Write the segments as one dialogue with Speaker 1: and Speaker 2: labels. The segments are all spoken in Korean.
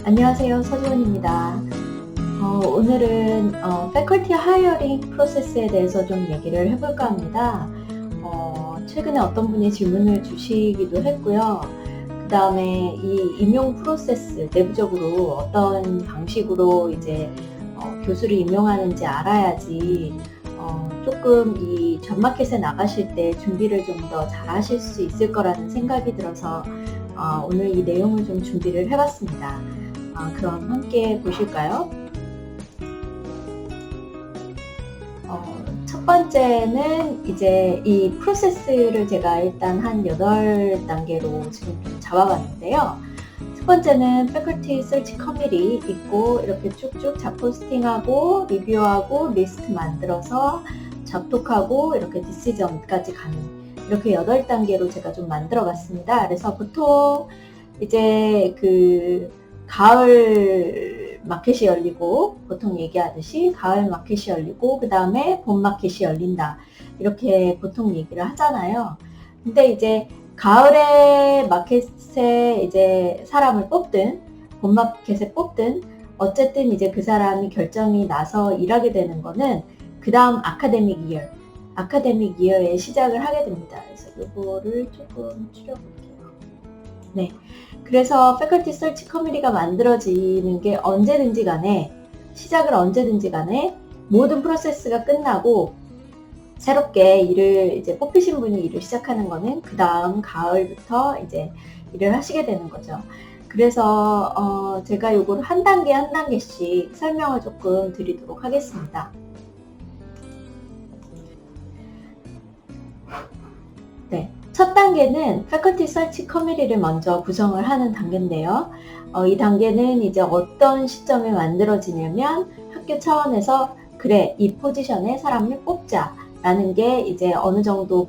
Speaker 1: 안녕하세요. 서지원입니다. 오늘은 패컬티 하이어링 프로세스에 대해서 좀 얘기를 해볼까 합니다. 최근에 어떤 분이 질문을 주시기도 했고요. 그 다음에 이 임용 프로세스 내부적으로 어떤 방식으로 이제 교수를 임용하는지 알아야지 조금 이 전마켓에 나가실 때 준비를 좀 더 잘 하실 수 있을 거라는 생각이 들어서 오늘 이 내용을 좀 준비를 해봤습니다. 그럼 함께 보실까요? 첫 번째는 이제 이 프로세스를 제가 일단 한 8단계로 지금 좀 잡아봤는데요. 첫 번째는 패컬티 서치 커미티 있고 이렇게 쭉쭉 잡포스팅하고 리뷰하고 리스트 만들어서 접촉하고 이렇게 디시전까지 가는 이렇게 8단계로 제가 좀 만들어 봤습니다. 그래서 보통 이제 가을 마켓이 열리고 보통 얘기하듯이 가을 마켓이 열리고 그 다음에 봄 마켓이 열린다 이렇게 보통 얘기를 하잖아요. 근데 이제 가을에 마켓에 이제 사람을 뽑든 봄 마켓에 뽑든 어쨌든 이제 그 사람이 결정이 나서 일하게 되는 거는 그 다음 아카데믹 이어에 시작을 하게 됩니다. 그래서 이거를 조금 줄여볼게요. 네. 그래서 패컬티 서치 커뮤니티가 만들어지는 게 언제든지 간에 시작을 언제든지 간에 모든 프로세스가 끝나고 새롭게 일을 이제 뽑히신 분이 일을 시작하는 거는 그 다음 가을부터 이제 일을 하시게 되는 거죠. 그래서 제가 이걸 한 단계 한 단계씩 설명을 조금 드리도록 하겠습니다. 네. 첫 단계는 패컬티 서치 커뮤니티를 먼저 구성을 하는 단계인데요. 이 단계는 이제 어떤 시점에 만들어지냐면 학교 차원에서 그래, 이 포지션에 사람을 뽑자 라는 게 이제 어느 정도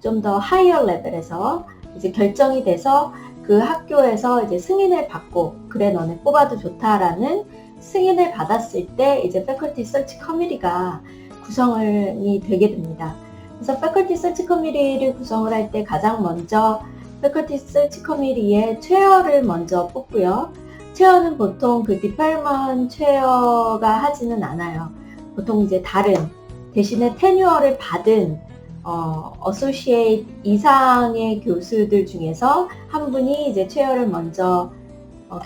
Speaker 1: 좀 더 하이어 레벨에서 이제 결정이 돼서 그 학교에서 이제 승인을 받고 그래, 너네 뽑아도 좋다라는 승인을 받았을 때 이제 패컬티 서치 커뮤니티가 구성이 되게 됩니다. 그래서 패컬티 서치 커뮤니티를 구성을 할 때 가장 먼저 패컬티 서치 커뮤니티의 체어를 먼저 뽑고요. 체어는 보통 디파트먼트 체어가 하지는 않아요. 보통 이제 대신에 테뉴어를 받은 어소시에이트 이상의 교수들 중에서 한 분이 이제 체어를 먼저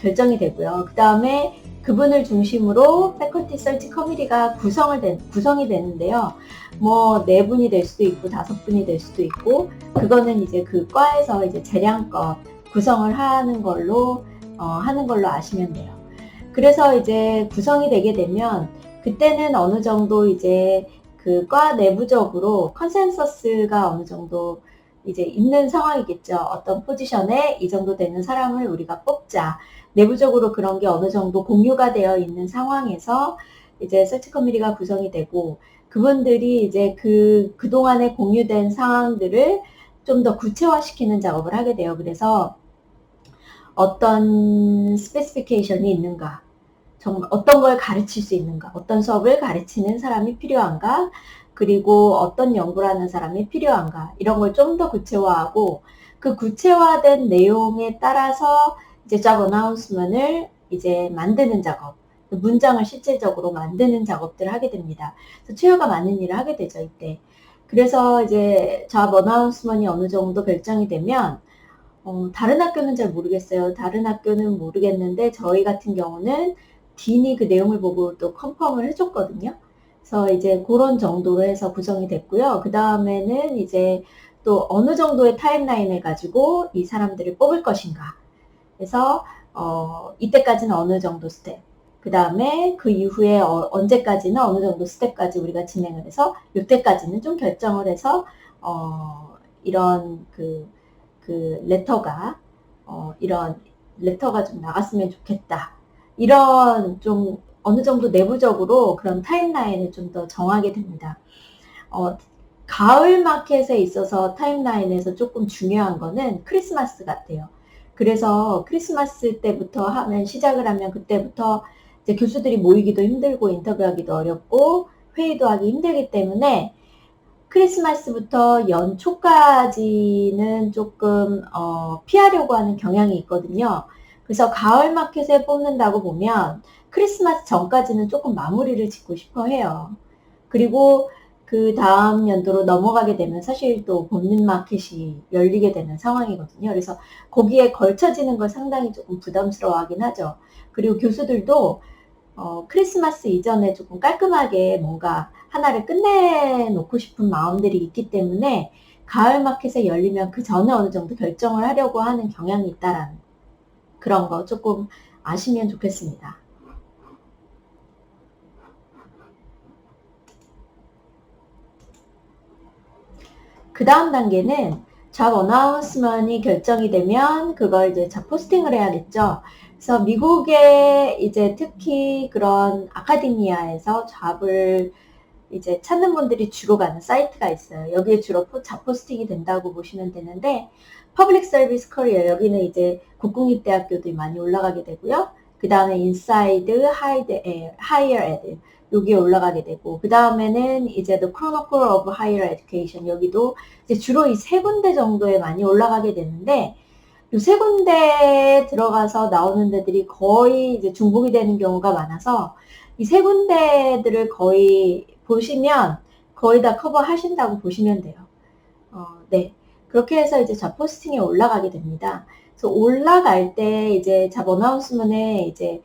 Speaker 1: 결정이 되고요. 그 다음에 그분을 중심으로 패컬티 서치 커뮤니티가 구성이 되는데요. 뭐 4분이 될 수도 있고 5분이 될 수도 있고 그거는 이제 그 과에서 이제 재량껏 구성을 하는 걸로 아시면 돼요. 그래서 이제 구성이 되게 되면 그때는 어느 정도 이제 그 과 내부적으로 컨센서스가 어느 정도 이제 있는 상황이겠죠. 어떤 포지션에 이 정도 되는 사람을 우리가 뽑자. 내부적으로 그런 게 어느 정도 공유가 되어 있는 상황에서 이제 서치 커뮤니티가 구성이 되고 그분들이 이제 그동안에 공유된 상황들을 좀 더 구체화시키는 작업을 하게 돼요. 그래서 어떤 스페시피케이션이 있는가, 정말 어떤 걸 가르칠 수 있는가, 어떤 수업을 가르치는 사람이 필요한가, 그리고 어떤 연구를 하는 사람이 필요한가, 이런 걸 좀 더 구체화하고 그 구체화된 내용에 따라서 이제 잡 어나운스먼트를 이제 만드는 작업, 문장을 실질적으로 만드는 작업들을 하게 됩니다. 그래서 체어가 많은 일을 하게 되죠, 이때. 그래서 이제 잡 어나운스먼트이 어느 정도 결정이 되면 다른 학교는 잘 모르겠어요. 다른 학교는 모르겠는데 저희 같은 경우는 딘이 그 내용을 보고 또 컨펌을 해줬거든요. 그래서 이제 그런 정도로 해서 구성이 됐고요. 그 다음에는 이제 또 어느 정도의 타임라인을 가지고 이 사람들을 뽑을 것인가. 그래서 이때까지는 어느 정도 스텝, 그 다음에 그 이후에 언제까지는 어느 정도 스텝까지 우리가 진행을 해서 이때까지는 좀 결정을 해서 이런 레터가 이런 레터가 좀 나갔으면 좋겠다. 이런 좀 어느 정도 내부적으로 그런 타임라인을 좀 더 정하게 됩니다. 가을 마켓에 있어서 타임라인에서 조금 중요한 거는 크리스마스 같아요. 그래서 크리스마스 때부터 시작을 하면 그때부터 이제 교수들이 모이기도 힘들고 인터뷰하기도 어렵고 회의도 하기 힘들기 때문에 크리스마스부터 연초까지는 조금 피하려고 하는 경향이 있거든요. 그래서 가을 마켓에 뽑는다고 보면 크리스마스 전까지는 조금 마무리를 짓고 싶어 해요. 그리고 그 다음 연도로 넘어가게 되면 사실 또 봄 마켓이 열리게 되는 상황이거든요. 그래서 거기에 걸쳐지는 걸 상당히 조금 부담스러워 하긴 하죠. 그리고 교수들도 크리스마스 이전에 조금 깔끔하게 뭔가 하나를 끝내놓고 싶은 마음들이 있기 때문에 가을 마켓에 열리면 그 전에 어느 정도 결정을 하려고 하는 경향이 있다라는 그런 거 조금 아시면 좋겠습니다. 그 다음 단계는 잡 어나운스먼이 결정이 되면 그걸 이제 잡 포스팅을 해야겠죠. 그래서 미국에 이제 특히 그런 아카데미아에서 잡을 이제 찾는 분들이 주로 가는 사이트가 있어요. 여기에 주로 잡 포스팅이 된다고 보시면 되는데 퍼블릭 서비스 커리어 여기는 이제 국공립대학교들이 많이 올라가게 되고요. 그 다음에 인사이드, 하이어 에드 여기에 올라가게 되고 그 다음에는 이제 The Chronicle of Higher Education 여기도 이제 주로 이 세 군데 정도에 많이 올라가게 되는데 이 세 군데에 들어가서 나오는 데들이 거의 이제 중복이 되는 경우가 많아서 이 세 군데들을 거의 보시면 거의 다 커버 하신다고 보시면 돼요. 네. 그렇게 해서 이제 잡 포스팅에 올라가게 됩니다. 그래서 올라갈 때 이제 잡 어나운스먼에 이제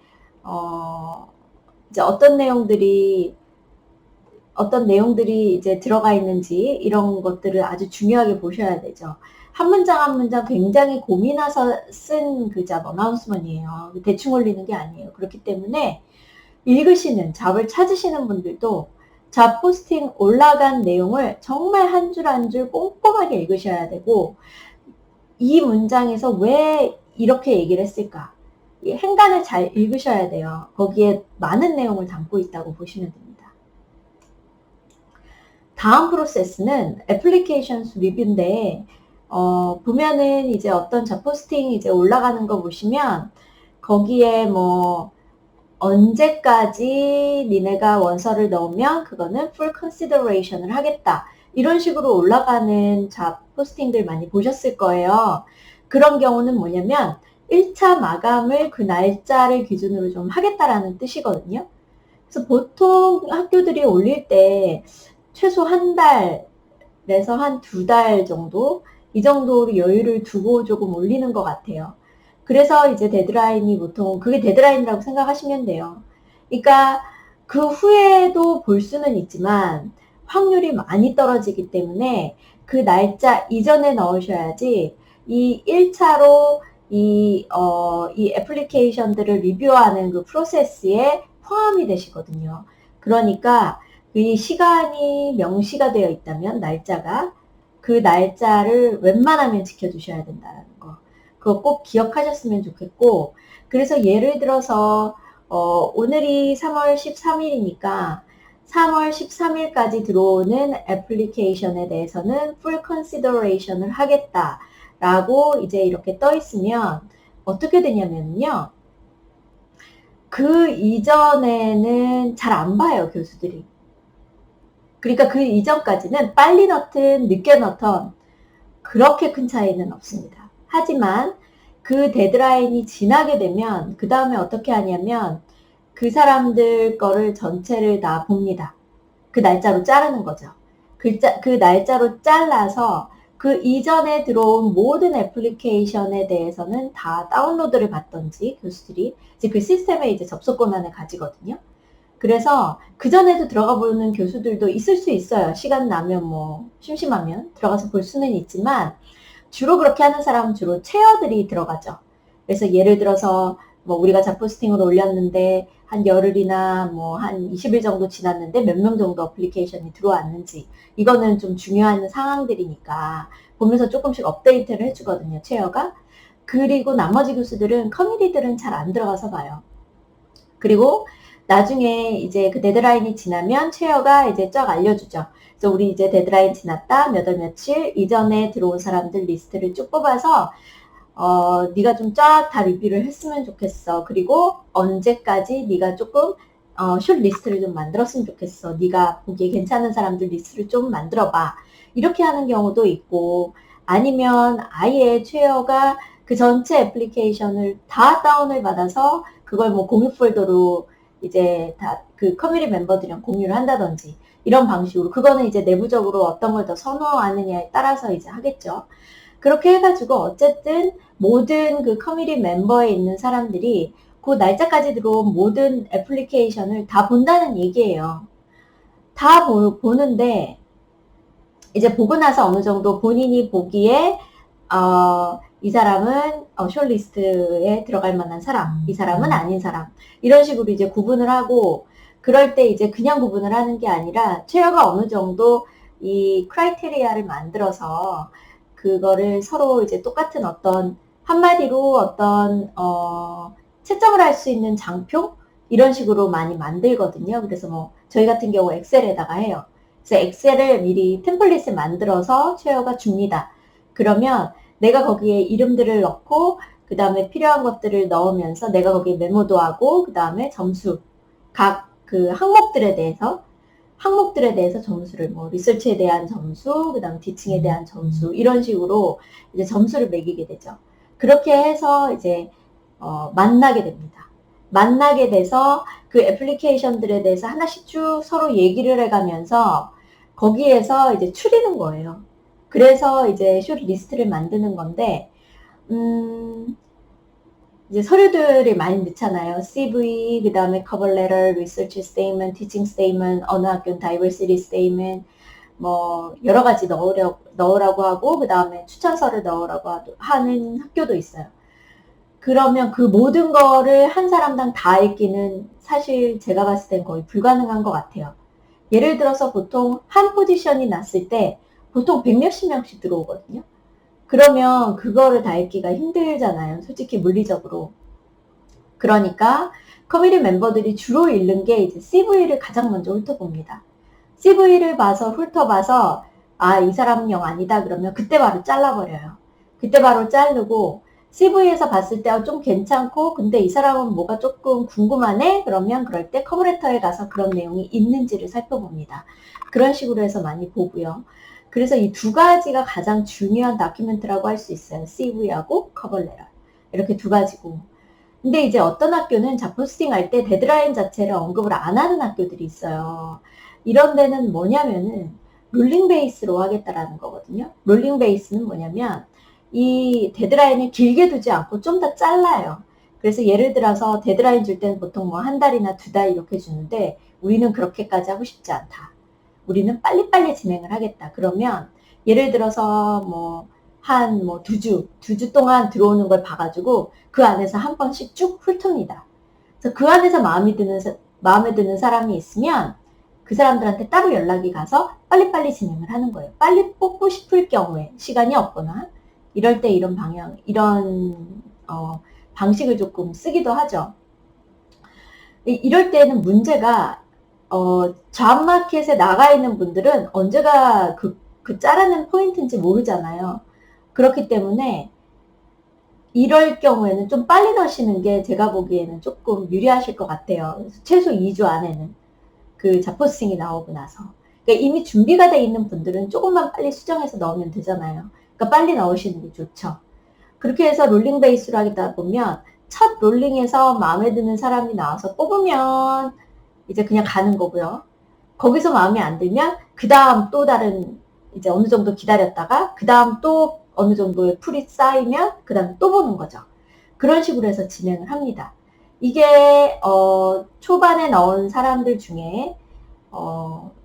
Speaker 1: 어떤 내용들이 이제 들어가 있는지 이런 것들을 아주 중요하게 보셔야 되죠. 한 문장 한 문장 굉장히 고민해서 쓴 그 잡 어나운스먼이에요. 대충 올리는 게 아니에요. 그렇기 때문에 읽으시는, 잡을 찾으시는 분들도 잡 포스팅 올라간 내용을 정말 한 줄 한 줄 꼼꼼하게 읽으셔야 되고 이 문장에서 왜 이렇게 얘기를 했을까? 행간을 잘 읽으셔야 돼요. 거기에 많은 내용을 담고 있다고 보시면 됩니다. 다음 프로세스는 애플리케이션스 리뷰인데 보면은 이제 어떤 잡 포스팅 이제 올라가는 거 보시면 거기에 뭐 언제까지 니네가 원서를 넣으면 그거는 full consideration을 하겠다. 이런 식으로 올라가는 잡 포스팅들 많이 보셨을 거예요. 그런 경우는 뭐냐면 1차 마감을 그 날짜를 기준으로 좀 하겠다라는 뜻이거든요. 그래서 보통 학교들이 올릴 때 최소 한 달에서 한 2달 정도 이 정도로 여유를 두고 조금 올리는 것 같아요. 그래서 이제 데드라인이 보통 그게 데드라인이라고 생각하시면 돼요. 그러니까 그 후에도 볼 수는 있지만 확률이 많이 떨어지기 때문에 그 날짜 이전에 넣으셔야지 이 1차로 이 애플리케이션들을 리뷰하는 그 프로세스에 포함이 되시거든요. 그러니까 이 시간이 명시가 되어 있다면 날짜가 그 날짜를 웬만하면 지켜주셔야 된다는 거. 그거 꼭 기억하셨으면 좋겠고 그래서 예를 들어서 오늘이 3월 13일이니까 3월 13일까지 들어오는 애플리케이션에 대해서는 full consideration을 하겠다라고 이제 이렇게 떠 있으면 어떻게 되냐면요. 그 이전에는 잘 안 봐요, 교수들이. 그러니까 그 이전까지는 빨리 넣든 늦게 넣든 그렇게 큰 차이는 없습니다. 하지만 그 데드라인이 지나게 되면 그 다음에 어떻게 하냐면 그 사람들 거를 전체를 다 봅니다. 그 날짜로 자르는 거죠. 그 날짜로 잘라서 그 이전에 들어온 모든 애플리케이션에 대해서는 다 다운로드를 받던지 교수들이 이제 그 시스템에 이제 접속 권한을 가지거든요. 그래서 그전에도 들어가 보는 교수들도 있을 수 있어요. 시간 나면 뭐 심심하면 들어가서 볼 수는 있지만 주로 그렇게 하는 사람은 주로 체어들이 들어가죠. 그래서 예를 들어서 뭐 우리가 잡포스팅을 올렸는데 한 열흘이나 뭐 한 20일 정도 지났는데 몇 명 정도 어플리케이션이 들어왔는지 이거는 좀 중요한 상황들이니까 보면서 조금씩 업데이트를 해주거든요. 체어가. 그리고 나머지 교수들은 커뮤니티들은 잘 안 들어가서 봐요. 그리고 나중에 이제 그 데드라인이 지나면 체어가 이제 쫙 알려주죠. 그래서 우리 이제 데드라인 지났다, 몇 월 며칠 이전에 들어온 사람들 리스트를 쭉 뽑아서 네가 좀 쫙 다 리뷰를 했으면 좋겠어. 그리고 언제까지 네가 조금 숏 리스트를 좀 만들었으면 좋겠어. 네가 보기에 괜찮은 사람들 리스트를 좀 만들어봐. 이렇게 하는 경우도 있고 아니면 아예 체어가 그 전체 애플리케이션을 다 다운을 받아서 그걸 뭐 공유 폴더로 이제 다 그 커뮤니티 멤버들이랑 공유를 한다든지 이런 방식으로, 그거는 이제 내부적으로 어떤 걸 더 선호하느냐에 따라서 이제 하겠죠. 그렇게 해가지고 어쨌든 모든 그 커뮤니티 멤버에 있는 사람들이 그 날짜까지 들어온 모든 애플리케이션을 다 본다는 얘기예요. 다 보는데 이제 보고 나서 어느 정도 본인이 보기에 이 사람은 숏리스트에 들어갈 만한 사람, 이 사람은 아닌 사람, 이런 식으로 이제 구분을 하고, 그럴 때 이제 그냥 구분을 하는 게 아니라 최여가 어느 정도 이 크라이테리아를 만들어서 그거를 서로 이제 똑같은 어떤 한마디로 어떤 채점을 할 수 있는 장표 이런 식으로 많이 만들거든요. 그래서 뭐 저희 같은 경우 엑셀에다가 해요. 그래서 엑셀을 미리 템플릿을 만들어서 최여가 줍니다. 그러면 내가 거기에 이름들을 넣고 그 다음에 필요한 것들을 넣으면서 내가 거기에 메모도 하고 그 다음에 점수, 각 그 항목들에 대해서 점수를 뭐 리서치에 대한 점수, 그 다음 티칭에 대한 점수 이런 식으로 이제 점수를 매기게 되죠. 그렇게 해서 이제 만나게 됩니다. 만나게 돼서 그 애플리케이션들에 대해서 하나씩 쭉 서로 얘기를 해가면서 거기에서 이제 추리는 거예요. 그래서 이제 숏 리스트를 만드는 건데, 이제 서류들이 많이 넣잖아요. CV, 그 다음에 커버 레터, 리서치 스테이먼트, 티칭 스테이먼트, 어느 학교는 다이버시티 스테이먼트, 뭐 여러 가지 넣으라고 하고 그 다음에 추천서를 넣으라고 하는 학교도 있어요. 그러면 그 모든 거를 한 사람당 다 읽기는 사실 제가 봤을 땐 거의 불가능한 것 같아요. 예를 들어서 보통 한 포지션이 났을 때 보통 100몇십 명씩 들어오거든요. 그러면 그거를 다 읽기가 힘들잖아요. 솔직히 물리적으로. 그러니까 커뮤니티 멤버들이 주로 읽는 게 이제 CV를 가장 먼저 훑어봅니다. CV를 훑어봐서 이 사람은 영 아니다 그러면 그때 바로 잘라버려요. 그때 바로 자르고 CV에서 봤을 때 좀 괜찮고 근데 이 사람은 뭐가 조금 궁금하네? 그러면 그럴 때 커버레터에 가서 그런 내용이 있는지를 살펴봅니다. 그런 식으로 해서 많이 보고요. 그래서 이 두 가지가 가장 중요한 다큐멘트라고 할 수 있어요. CV하고 커버레터. 이렇게 두 가지고. 근데 이제 어떤 학교는 잡포스팅 할 때 데드라인 자체를 언급을 안 하는 학교들이 있어요. 이런 데는 뭐냐면은 롤링 베이스로 하겠다라는 거거든요. 롤링 베이스는 뭐냐면 이 데드라인을 길게 두지 않고 좀 더 잘라요. 그래서 예를 들어서 데드라인 줄 때는 보통 뭐 한 달이나 두 달 이렇게 주는데 우리는 그렇게까지 하고 싶지 않다. 우리는 빨리빨리 진행을 하겠다. 그러면 예를 들어서 뭐 한 뭐 두 주 동안 들어오는 걸 봐가지고 그 안에서 한 번씩 쭉 훑습니다. 그래서 그 안에서 마음에 드는 사람이 있으면 그 사람들한테 따로 연락이 가서 빨리빨리 진행을 하는 거예요. 빨리 뽑고 싶을 경우에 시간이 없거나 이럴 때 이런 방식을 조금 쓰기도 하죠. 이럴 때는 문제가 잡마켓에 나가 있는 분들은 언제가 그 자르는 포인트인지 모르잖아요. 그렇기 때문에 이럴 경우에는 좀 빨리 넣으시는 게 제가 보기에는 조금 유리하실 것 같아요. 최소 2주 안에는 그 잡포스팅이 나오고 나서. 그러니까 이미 준비가 돼 있는 분들은 조금만 빨리 수정해서 넣으면 되잖아요. 그러니까 빨리 넣으시는 게 좋죠. 그렇게 해서 롤링 베이스로 하겠다 보면 첫 롤링에서 마음에 드는 사람이 나와서 뽑으면 이제 그냥 가는 거고요. 거기서 마음에 안 들면 그 다음 또 다른 이제 어느 정도 기다렸다가 그 다음 또 어느 정도의 풀이 쌓이면 그 다음 또 보는 거죠. 그런 식으로 해서 진행을 합니다. 이게 초반에 넣은 사람들 중에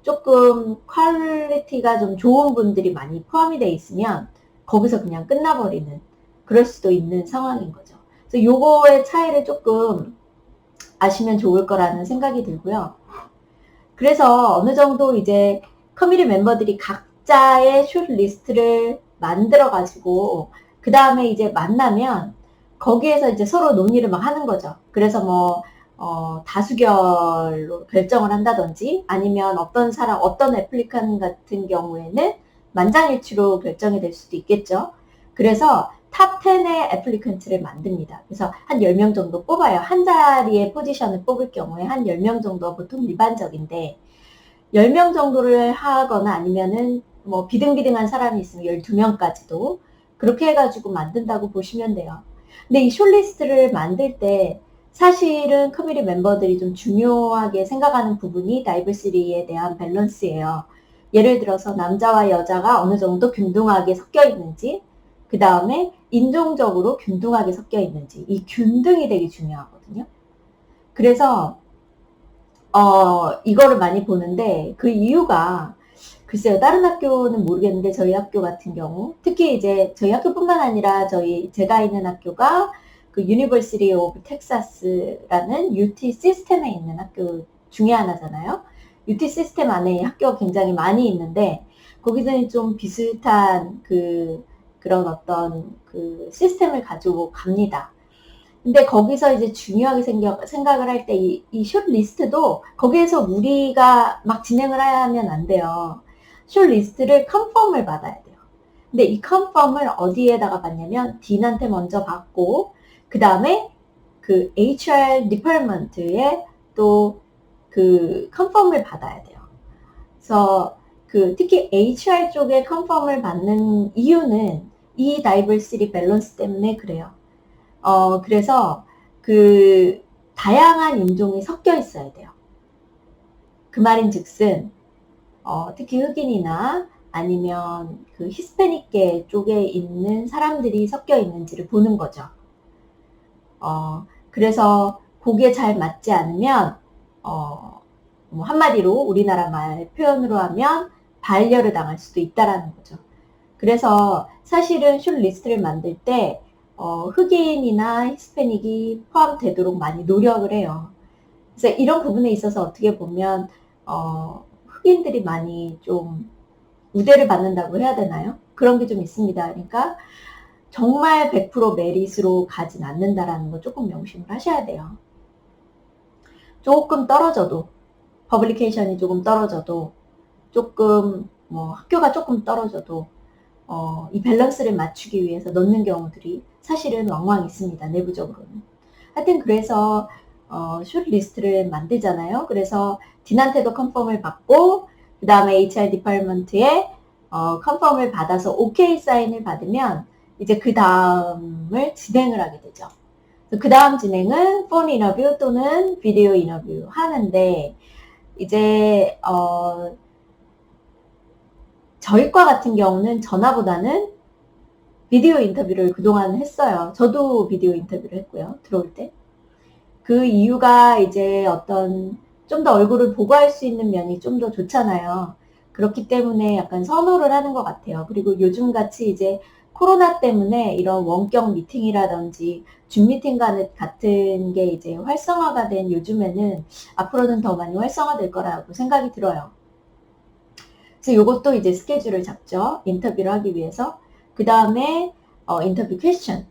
Speaker 1: 조금 퀄리티가 좀 좋은 분들이 많이 포함이 돼 있으면 거기서 그냥 끝나버리는 그럴 수도 있는 상황인 거죠. 그래서 요거의 차이를 조금 아시면 좋을 거라는 생각이 들고요. 그래서 어느 정도 이제 커뮤니티 멤버들이 각자의 숏 리스트를 만들어 가지고 그 다음에 이제 만나면 거기에서 이제 서로 논의를 막 하는 거죠. 그래서 뭐 다수결로 결정을 한다든지 아니면 어떤 애플리칸 같은 경우에는 만장일치로 결정이 될 수도 있겠죠. 그래서 탑 10의 애플리칸트를 만듭니다. 그래서 한 10명 정도 뽑아요. 한 자리의 포지션을 뽑을 경우에 한 10명 정도 보통 일반적인데 10명 정도를 하거나 아니면은 뭐 비등비등한 사람이 있으면 12명까지도 그렇게 해가지고 만든다고 보시면 돼요. 근데 이 숏리스트를 만들 때 사실은 커뮤니티 멤버들이 좀 중요하게 생각하는 부분이 다이버시티에 대한 밸런스예요. 예를 들어서 남자와 여자가 어느 정도 균등하게 섞여 있는지, 그 다음에 인종적으로 균등하게 섞여 있는지, 이 균등이 되게 중요하거든요. 그래서 이거를 많이 보는데 그 이유가 글쎄요, 다른 학교는 모르겠는데 저희 학교 같은 경우 특히 이제 저희 학교뿐만 아니라 제가 있는 학교가 그 University of Texas라는 UT 시스템에 있는 학교 중에 하나잖아요. UT 시스템 안에 학교가 굉장히 많이 있는데 거기서는 좀 비슷한 그런 어떤 그 시스템을 가지고 갑니다. 근데 거기서 이제 중요하게 생각을 할 때 이 숏리스트도 거기에서 우리가 막 진행을 하면 안 돼요. 숏리스트를 컨펌을 받아야 돼요. 근데 이 컨펌을 어디에다가 받냐면 딘한테 먼저 받고 그 다음에 그 HR 디파트먼트에 또 그 컨펌을 받아야 돼요. 그래서 특히 HR 쪽에 컨펌을 받는 이유는 이 다이버시티 밸런스 때문에 그래요. 그래서 다양한 인종이 섞여 있어야 돼요. 그 말인 즉슨, 특히 흑인이나 아니면 그 히스패닉계 쪽에 있는 사람들이 섞여 있는지를 보는 거죠. 그래서 거기에 잘 맞지 않으면, 뭐 한마디로 우리나라 말 표현으로 하면 반려를 당할 수도 있다라는 거죠. 그래서 사실은 숏리스트를 만들 때 흑인이나 히스패닉이 포함되도록 많이 노력을 해요. 그래서 이런 부분에 있어서 어떻게 보면 흑인들이 많이 좀 우대를 받는다고 해야 되나요? 그런 게 좀 있습니다. 그러니까 정말 100% 메릿으로 가진 않는다라는 거 조금 명심을 하셔야 돼요. 조금 떨어져도, 퍼블리케이션이 조금 떨어져도, 조금 뭐 학교가 조금 떨어져도 이 밸런스를 맞추기 위해서 넣는 경우들이 사실은 왕왕 있습니다. 내부적으로는. 하여튼 그래서 숏리스트를 만들잖아요. 그래서 딘한테도 컨펌을 받고 그 다음에 HR 디파트먼트에 컨펌을 받아서 OK 사인을 받으면 이제 그 다음을 진행을 하게 되죠. 그 다음 진행은 폰 인터뷰 또는 비디오 인터뷰 하는데 이제 저희 과 같은 경우는 전화보다는 비디오 인터뷰를 그동안 했어요. 저도 비디오 인터뷰를 했고요. 들어올 때. 그 이유가 이제 어떤 좀 더 얼굴을 보고 할 수 있는 면이 좀 더 좋잖아요. 그렇기 때문에 약간 선호를 하는 것 같아요. 그리고 요즘 같이 이제 코로나 때문에 이런 원격 미팅이라든지 줌 미팅 같은 게 이제 활성화가 된 요즘에는 앞으로는 더 많이 활성화될 거라고 생각이 들어요. 그래서 이것도 이제 스케줄을 잡죠. 인터뷰를 하기 위해서. 그 다음에 인터뷰 퀘스천.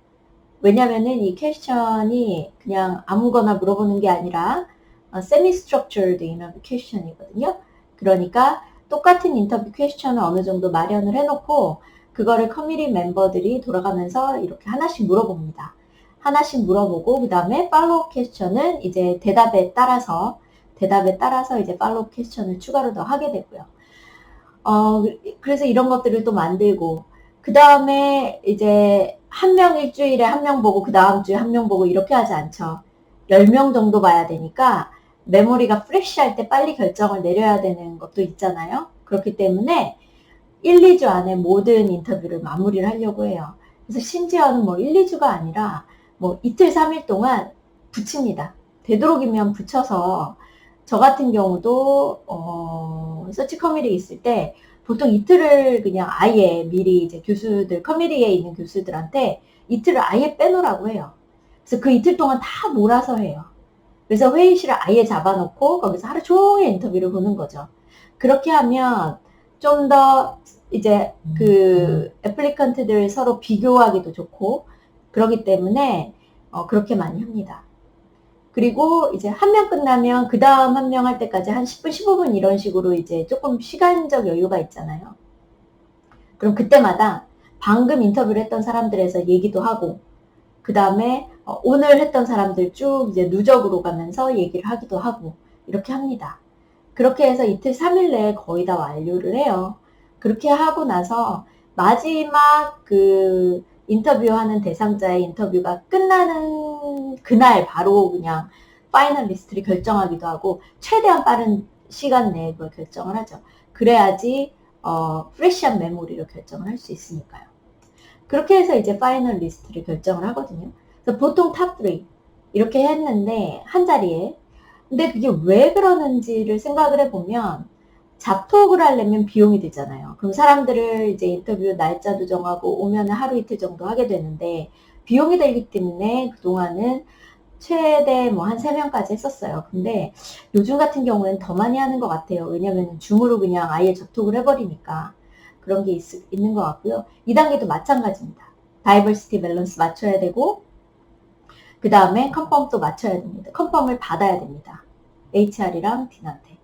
Speaker 1: 왜냐면은 이 퀘스천이 그냥 아무거나 물어보는 게 아니라 semi-structured 인터뷰 퀘스천이거든요. 그러니까 똑같은 인터뷰 퀘스천을 어느 정도 마련을 해놓고 그거를 커뮤니티 멤버들이 돌아가면서 이렇게 하나씩 물어봅니다. 하나씩 물어보고 그 다음에 팔로우 퀘스천은 이제 대답에 따라서 이제 팔로우 퀘스천을 추가로 더 하게 되고요. 그래서 이런 것들을 또 만들고 그 다음에 이제 한 명 일주일에 한 명 보고 그 다음 주에 한 명 보고 이렇게 하지 않죠. 10명 정도 봐야 되니까 메모리가 프레시할 때 빨리 결정을 내려야 되는 것도 있잖아요. 그렇기 때문에 1, 2주 안에 모든 인터뷰를 마무리를 하려고 해요. 그래서 심지어는 뭐 1, 2주가 아니라 뭐 이틀, 3일 동안 붙입니다. 되도록이면 붙여서 저 같은 경우도 서치 커뮤니티 있을 때 보통 이틀을 그냥 아예 미리 이제 커뮤니티에 있는 교수들한테 이틀을 아예 빼놓으라고 해요. 그래서 그 이틀 동안 다 몰아서 해요. 그래서 회의실을 아예 잡아놓고 거기서 하루 종일 인터뷰를 보는 거죠. 그렇게 하면 좀 더 이제 그 애플리컨트들 서로 비교하기도 좋고 그러기 때문에 그렇게 많이 합니다. 그리고 이제 한 명 끝나면 그 다음 한 명 할 때까지 한 10분, 15분 이런 식으로 이제 조금 시간적 여유가 있잖아요. 그럼 그때마다 방금 인터뷰를 했던 사람들에서 얘기도 하고 그 다음에 오늘 했던 사람들 쭉 이제 누적으로 가면서 얘기를 하기도 하고 이렇게 합니다. 그렇게 해서 이틀 3일 내에 거의 다 완료를 해요. 그렇게 하고 나서 마지막 그 인터뷰하는 대상자의 인터뷰가 끝나는 그날 바로 그냥 파이널 리스트를 결정하기도 하고 최대한 빠른 시간 내에 그걸 결정을 하죠. 그래야지 프레시한 메모리로 결정을 할 수 있으니까요. 그렇게 해서 이제 파이널 리스트를 결정을 하거든요. 그래서 보통 탑3 이렇게 했는데 한 자리에. 근데 그게 왜 그러는지를 생각을 해보면 잡톡을 하려면 비용이 들잖아요. 그럼 사람들을 이제 인터뷰 날짜도 정하고 오면 하루 이틀 정도 하게 되는데 비용이 들기 때문에 그동안은 최대 뭐 한 3명까지 했었어요. 근데 요즘 같은 경우에는 더 많이 하는 것 같아요. 왜냐면 줌으로 그냥 아예 접촉을 해버리니까 그런 게 있는 것 같고요. 2단계도 마찬가지입니다. 다이버시티 밸런스 맞춰야 되고 그 다음에 컨펌도 맞춰야 됩니다. 컨펌을 받아야 됩니다. HR이랑 딘한테.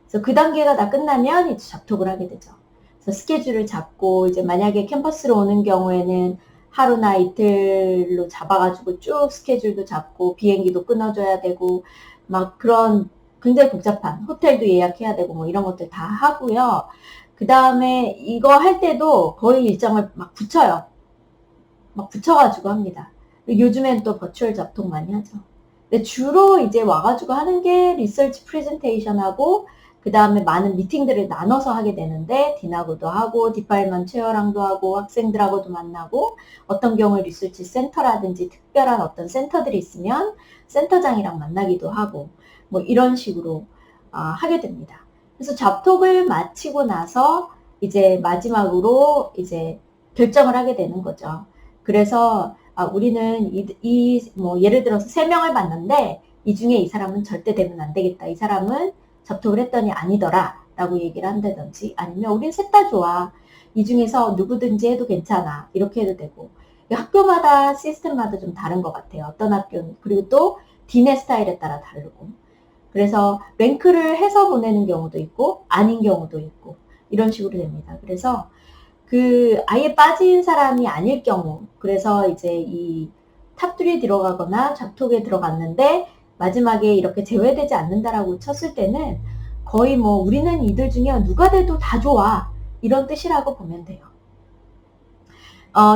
Speaker 1: 그래서 그 단계가 다 끝나면 이제 접촉을 하게 되죠. 그래서 스케줄을 잡고 이제 만약에 캠퍼스로 오는 경우에는 하루나 이틀로 잡아가지고 쭉 스케줄도 잡고 비행기도 끊어줘야 되고 막 그런 굉장히 복잡한 호텔도 예약해야 되고 뭐 이런 것들 다 하고요. 그 다음에 이거 할 때도 거의 일정을 막 붙여요. 막 붙여가지고 합니다. 요즘엔 또 버추얼 접촉 많이 하죠. 근데 주로 이제 와가지고 하는 게 리서치 프레젠테이션하고 그 다음에 많은 미팅들을 나눠서 하게 되는데 딘하고도 하고 디파일먼트 체어랑도 하고 학생들하고도 만나고 어떤 경우에 리서치 센터라든지 특별한 어떤 센터들이 있으면 센터장이랑 만나기도 하고 뭐 이런 식으로 하게 됩니다. 그래서 접촉을 마치고 나서 이제 마지막으로 이제 결정을 하게 되는 거죠. 그래서 우리는 뭐 예를 들어서 3명을 봤는데 이 중에 이 사람은 절대 되면 안 되겠다. 이 사람은 접촉을 했더니 아니더라 라고 얘기를 한다든지 아니면 우린 셋 다 좋아. 이 중에서 누구든지 해도 괜찮아. 이렇게 해도 되고 학교마다 시스템마다 좀 다른 것 같아요. 어떤 학교는 그리고 또 딘의 스타일에 따라 다르고 그래서 랭크를 해서 보내는 경우도 있고 아닌 경우도 있고 이런 식으로 됩니다. 그래서 그 아예 빠진 사람이 아닐 경우 그래서 이제 이 탑3에 들어가거나 잡톡에 들어갔는데 마지막에 이렇게 제외되지 않는다라고 쳤을 때는 거의 뭐 우리는 이들 중에 누가 돼도 다 좋아 이런 뜻이라고 보면 돼요.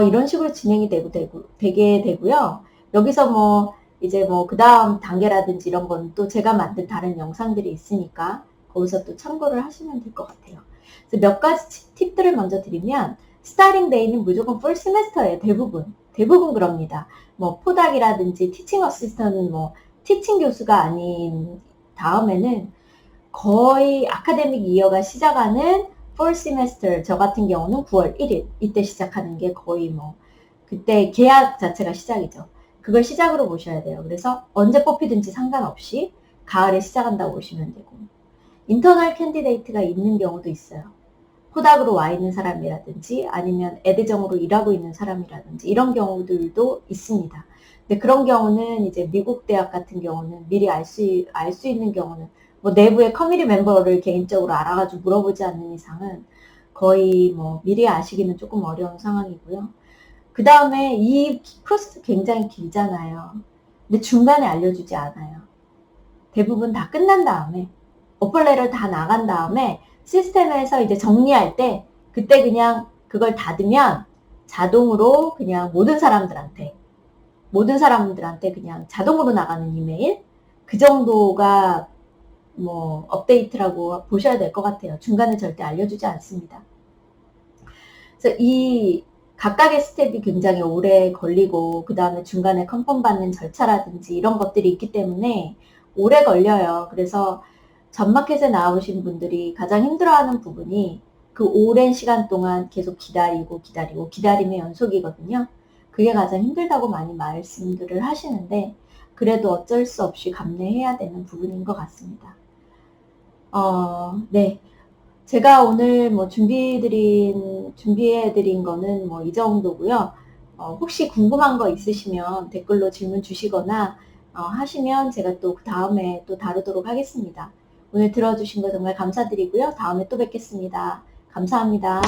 Speaker 1: 이런 식으로 진행이 되게 되고요. 여기서 뭐 이제 뭐 그 다음 단계라든지 이런 건 또 제가 만든 다른 영상들이 있으니까 거기서 또 참고를 하시면 될 것 같아요. 그래서 몇 가지 팁들을 먼저 드리면 스타팅 데이는 무조건 풀 세메스터예요. 대부분 그럽니다. 뭐 포닥이라든지 티칭 어시스턴은 뭐 티칭 교수가 아닌 다음에는 거의 아카데믹 이어가 시작하는 풀 세메스터 저 같은 경우는 9월 1일 이때 시작하는 게 거의 뭐 그때 계약 자체가 시작이죠. 그걸 시작으로 보셔야 돼요. 그래서 언제 뽑히든지 상관없이 가을에 시작한다고 보시면 되고 인터널 캔디데이트가 있는 경우도 있어요. 포닥으로 와 있는 사람이라든지 아니면 에드정으로 일하고 있는 사람이라든지 이런 경우들도 있습니다. 근데 그런 경우는 이제 미국 대학 같은 경우는 미리 알 수 있는 경우는 뭐 내부의 커뮤니티 멤버를 개인적으로 알아가지고 물어보지 않는 이상은 거의 뭐 미리 아시기는 조금 어려운 상황이고요. 그 다음에 이 프로세스 굉장히 길잖아요. 근데 중간에 알려주지 않아요. 대부분 다 끝난 다음에 오퍼레를 다 나간 다음에 시스템에서 이제 정리할 때 그때 그냥 그걸 닫으면 자동으로 그냥 모든 사람들한테 그냥 자동으로 나가는 이메일 그 정도가 뭐 업데이트라고 보셔야 될 것 같아요. 중간에 절대 알려주지 않습니다. 그래서 이 각각의 스텝이 굉장히 오래 걸리고 그 다음에 중간에 컨펌 받는 절차라든지 이런 것들이 있기 때문에 오래 걸려요. 그래서 전마켓에 나오신 분들이 가장 힘들어하는 부분이 그 오랜 시간 동안 계속 기다림의 연속이거든요. 그게 가장 힘들다고 많이 말씀들을 하시는데 그래도 어쩔 수 없이 감내해야 되는 부분인 것 같습니다. 네. 제가 오늘 뭐 준비해드린 거는 뭐 이 정도고요. 혹시 궁금한 거 있으시면 댓글로 질문 주시거나 하시면 제가 또 그 다음에 또 다루도록 하겠습니다. 오늘 들어주신 거 정말 감사드리고요. 다음에 또 뵙겠습니다. 감사합니다.